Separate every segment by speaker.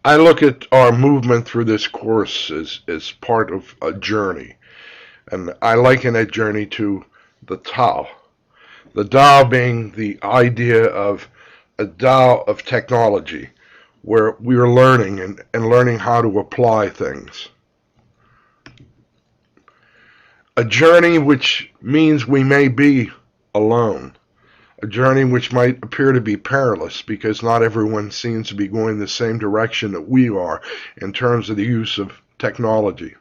Speaker 1: I look at our movement through this course as part of a journey, and I liken that journey to the Tao. The Tao being the idea of a Tao of technology, where we are learning and learning how to apply things. A journey which means we may be alone. A journey which might appear to be perilous because not everyone seems to be going the same direction that we are in terms of the use of technology.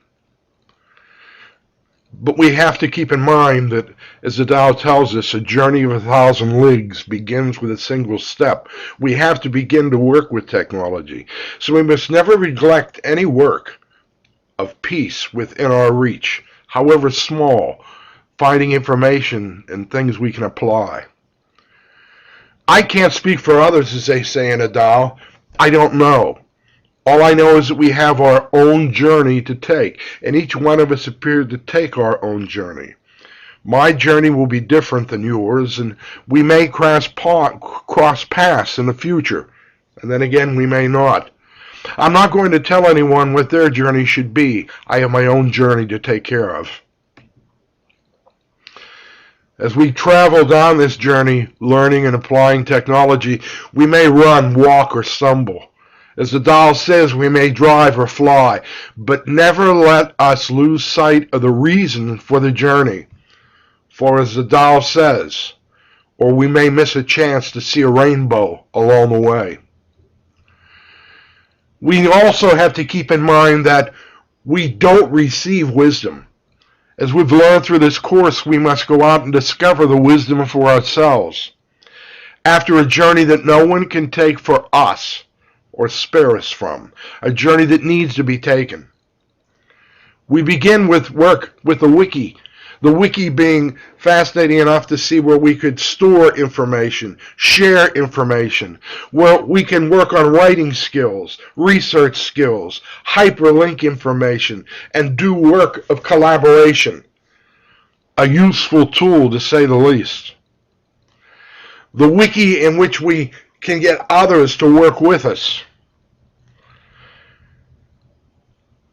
Speaker 1: But we have to keep in mind that, as the Tao tells us, a journey of 1,000 leagues begins with a single step. We have to begin to work with technology. So we must never neglect any work of peace within our reach, however small, finding information and things we can apply. I can't speak for others, as they say in a Tao. I don't know. All I know is that we have our own journey to take, and each one of us appeared to take our own journey. My journey will be different than yours, and we may cross paths in the future, and then again we may not. I'm not going to tell anyone what their journey should be. I have my own journey to take care of. As we travel down this journey, learning and applying technology, we may run, walk, or stumble. As the Tao says, we may drive or fly, but never let us lose sight of the reason for the journey. For as the Tao says, or we may miss a chance to see a rainbow along the way. We also have to keep in mind that we don't receive wisdom. As we've learned through this course, we must go out and discover the wisdom for ourselves. After a journey that no one can take for us, or spare us from, a journey that needs to be taken. We begin with work with the wiki being fascinating enough to see where we could store information, share information, where we can work on writing skills, research skills, hyperlink information, and do work of collaboration. A useful tool, to say the least. The wiki in which we can get others to work with us.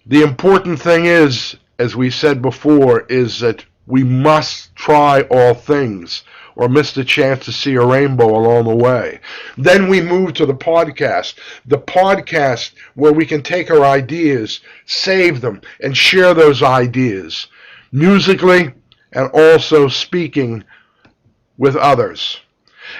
Speaker 1: The important thing is, as we said before, is that we must try all things or miss the chance to see a rainbow along the way. Then we move to the podcast where we can take our ideas, save them, and share those ideas musically and also speaking with others.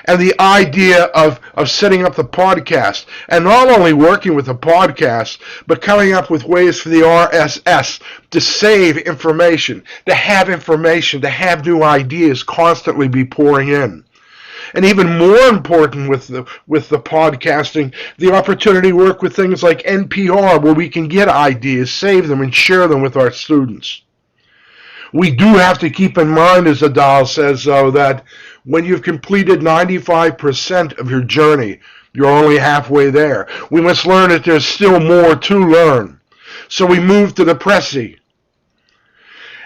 Speaker 1: And the idea of setting up the podcast, and not only working with the podcast, but coming up with ways for the RSS to save information, to have new ideas constantly be pouring in. And even more important with the podcasting, the opportunity to work with things like NPR, where we can get ideas, save them, and share them with our students. We do have to keep in mind, as the Tao says, though, that when you've completed 95% of your journey, you're only halfway there. We must learn that there's still more to learn. So we move to the Prezi.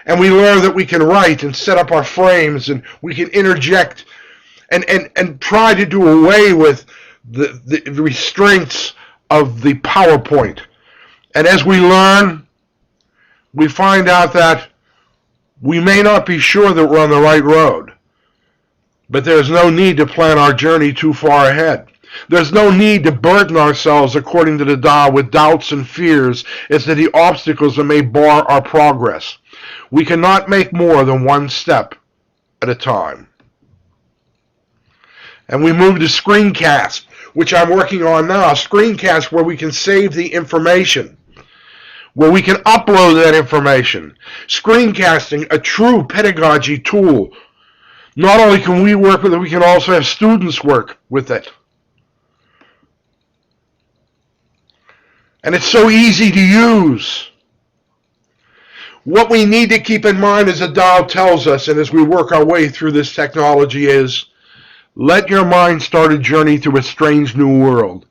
Speaker 1: And we learn that we can write and set up our frames, and we can interject and try to do away with the restraints of the PowerPoint. And as we learn, we find out that we may not be sure that we're on the right road, but there's no need to plan our journey too far ahead. There's no need to burden ourselves, according to the Tao, with doubts and fears as to the obstacles that may bar our progress. We cannot make more than one step at a time. And we move to screencast, which I'm working on now, a screencast where we can save the information, where we can upload that information. Screencasting, a true pedagogy tool. Not only can we work with it, we can also have students work with it. And it's so easy to use. What we need to keep in mind, as the Tao tells us, and as we work our way through this technology, is let your mind start a journey through a strange new world.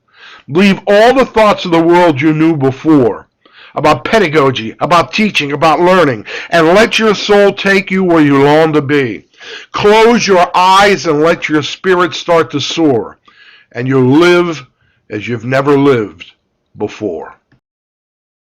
Speaker 1: Leave all the thoughts of the world you knew before, about pedagogy, about teaching, about learning, and let your soul take you where you long to be. Close your eyes and let your spirit start to soar, and you'll live as you've never lived before.